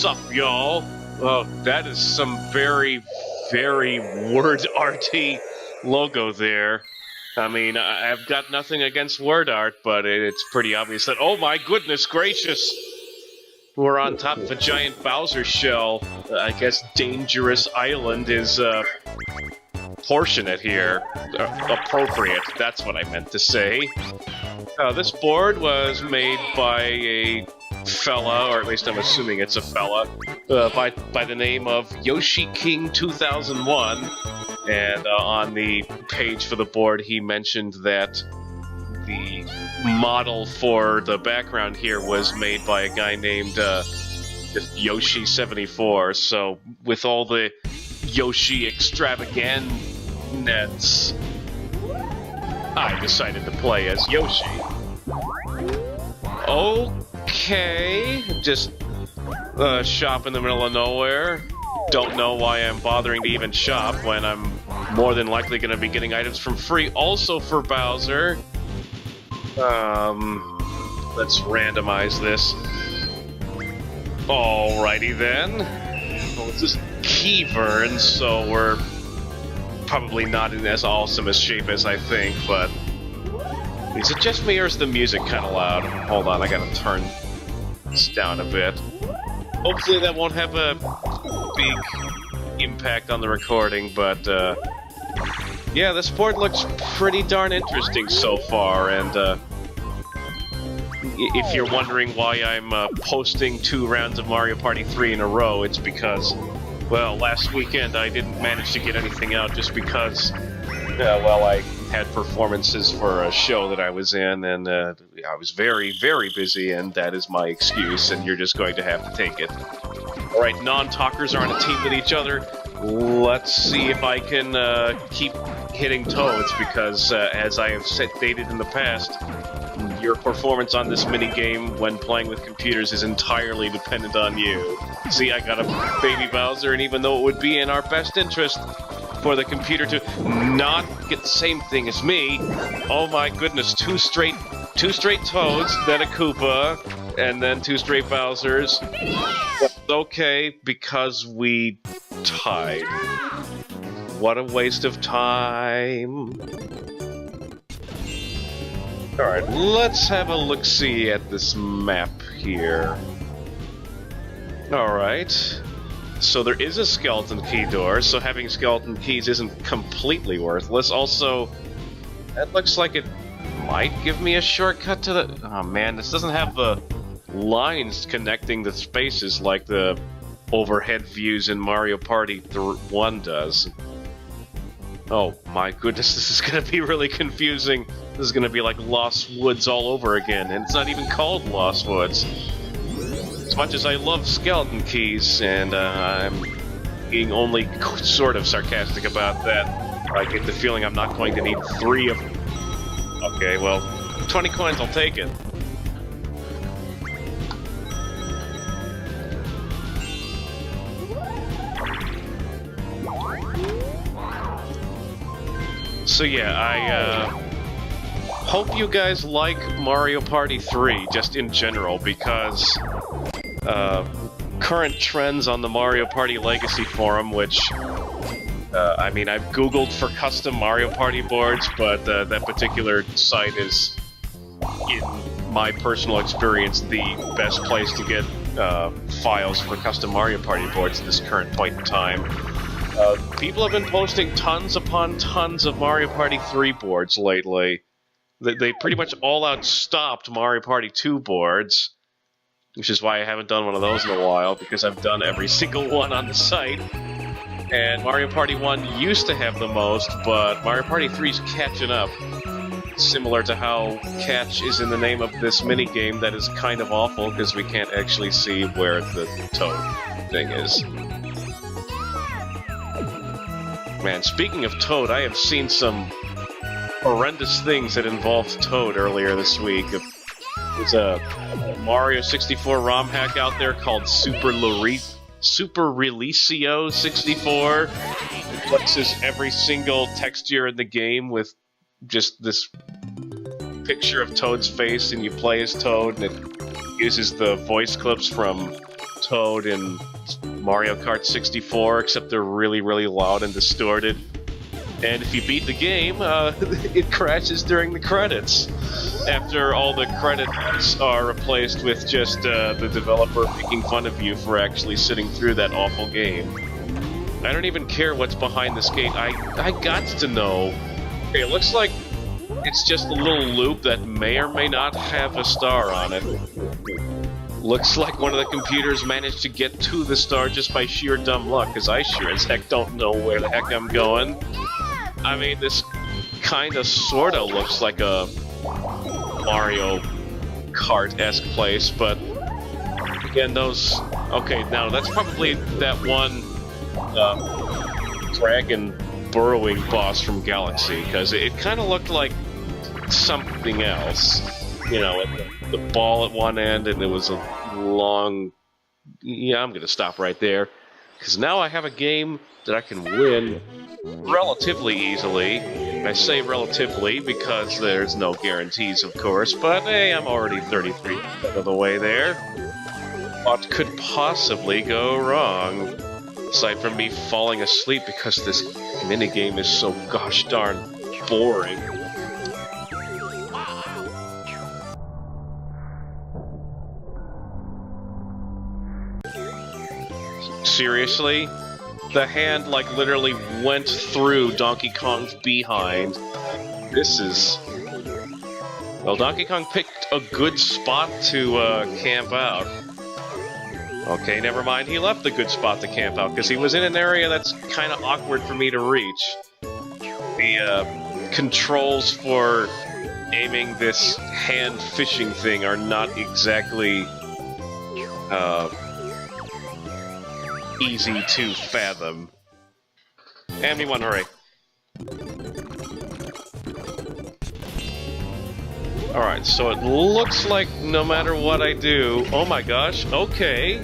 Sup, y'all? Oh, that is some very, very word arty logo there. I mean, I've got nothing against word art, but it's pretty obvious that, oh my goodness gracious, we're on top of a giant Bowser shell. I guess Dangerous Island is proportionate here. Appropriate, that's what I meant to say. This board was made by a fella, or at least I'm assuming it's a fella, by the name of Yoshi King 2001. And on the page for the board, he mentioned that the model for the background here was made by a guy named Yoshi74. So with all the Yoshi extravaganzas, I decided to play as Yoshi. Okay, just shop in the middle of nowhere. Don't know why I'm bothering to even shop when I'm more than likely going to be getting items from free. Also for Bowser. Let's randomize this. Alrighty then. Well, it's just Keyvern, so we're probably not in as awesome a shape as I think, but... Is it just me or is the music kind of loud? Hold on, I gotta turn this down a bit. Hopefully that won't have a big impact on the recording, but yeah, this board looks pretty darn interesting so far, and if you're wondering why I'm posting 2 rounds of Mario Party 3 in a row, it's because, well, last weekend I didn't manage to get anything out just because, well, I had performances for a show that I was in, and I was very, very busy, and that is my excuse, and you're just going to have to take it. Alright, non-talkers are on a team with each other. Let's see if I can keep hitting Toads, because as I have stated in the past, your performance on this minigame when playing with computers is entirely dependent on you. See, I got a baby Bowser, and even though it would be in our best interest for the computer to not get the same thing as me, oh my goodness, two straight Toads, then a Koopa, and then 2 straight Bowsers. That's okay, because we tied. What a waste of time. Alright, let's have a look-see at this map here. Alright. So there is a skeleton key door, so having skeleton keys isn't completely worthless. Also, that looks like it might give me a shortcut to the... Oh man, this doesn't have the lines connecting the spaces like the overhead views in Mario Party 1 does. Oh my goodness, this is going to be really confusing. This is going to be like Lost Woods all over again, and it's not even called Lost Woods. As much as I love skeleton keys, and I'm being only sort of sarcastic about that, I get the feeling I'm not going to need 3 of them. Okay, well, 20 coins, I'll take it. So yeah, I hope you guys like Mario Party 3, just in general, because current trends on the Mario Party Legacy forum, which, I mean, I've Googled for custom Mario Party boards, but that particular site is, in my personal experience, the best place to get files for custom Mario Party boards at this current point in time. People have been posting tons upon tons of Mario Party 3 boards lately. They pretty much all outstopped Mario Party 2 boards, which is why I haven't done one of those in a while, because I've done every single one on the site. And Mario Party 1 used to have the most, but Mario Party 3's catching up. Similar to how catch is in the name of this minigame that is kind of awful, because we can't actually see where the Toad thing is. Man, speaking of Toad, I have seen some horrendous things that involved Toad earlier this week. There's a Mario 64 ROM hack out there called Super Releasio 64. It flexes every single texture in the game with just this picture of Toad's face, and you play as Toad, and it uses the voice clips from Toad in Mario Kart 64, except they're really, really loud and distorted. And if you beat the game, it crashes during the credits. After all the credits are replaced with just the developer making fun of you for actually sitting through that awful game. I don't even care what's behind this gate. I got to know. Okay, it looks like it's just a little loop that may or may not have a star on it. Looks like one of the computers managed to get to the star just by sheer dumb luck, because I sure as heck don't know where the heck I'm going. I mean, this kinda sorta looks like a Mario Kart-esque place, but again, those... Okay, now that's probably that one dragon burrowing boss from Galaxy, because it kinda looked like something else. You know, the ball at one end, and it was a long... Yeah, I'm gonna stop right there, because now I have a game that I can win relatively easily. I say relatively because there's no guarantees, of course, but hey, I'm already 33% of the way there. What could possibly go wrong? Aside from me falling asleep because this minigame is so gosh darn boring. Seriously? The hand, like, literally went through Donkey Kong's behind. This is... Well, Donkey Kong picked a good spot to camp out. Okay, never mind, he left the good spot to camp out, because he was in an area that's kind of awkward for me to reach. The controls for aiming this hand fishing thing are not exactly... easy to fathom. And me one, hooray. Alright, so it looks like no matter what I do... Oh my gosh, okay.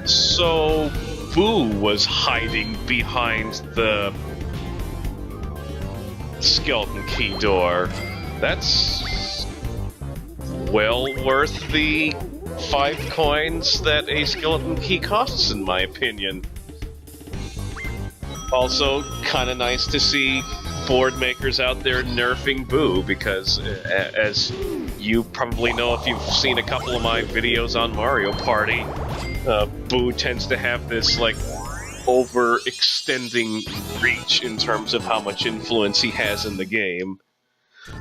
So... Boo was hiding behind the... skeleton key door. That's... well worth the... 5 coins that a skeleton key costs, in my opinion. Also, kinda nice to see board makers out there nerfing Boo, because as you probably know if you've seen a couple of my videos on Mario Party, Boo tends to have this, like, overextending reach in terms of how much influence he has in the game.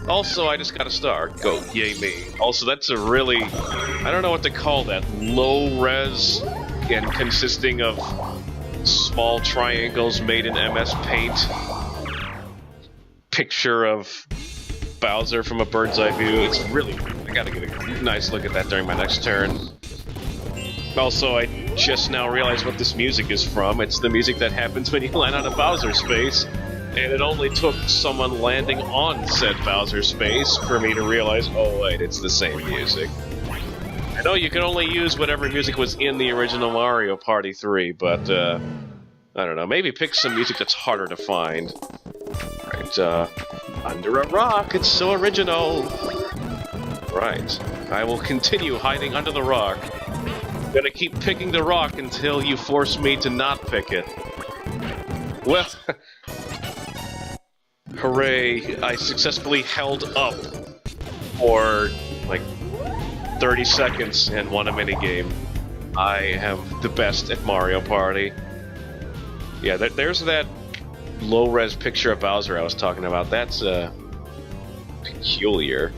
Also, I just got a star. Go, yay me. Also, that's a really... I don't know what to call that. Low-res and consisting of small triangles made in MS Paint. Picture of Bowser from a bird's eye view. It's really... I gotta get a nice look at that during my next turn. Also, I just now realized what this music is from. It's the music that happens when you land on a Bowser space. And it only took someone landing on said Bowser space for me to realize, oh wait, it's the same music. I know you can only use whatever music was in the original Mario Party 3, but, I don't know, maybe pick some music that's harder to find. Right, Under a Rock, it's so original! Right, I will continue hiding under the rock. I'm gonna keep picking the rock until you force me to not pick it. Well... Hooray, I successfully held up for, like, 30 seconds and won a minigame. I am the best at Mario Party. Yeah, there's that low-res picture of Bowser I was talking about. That's, peculiar.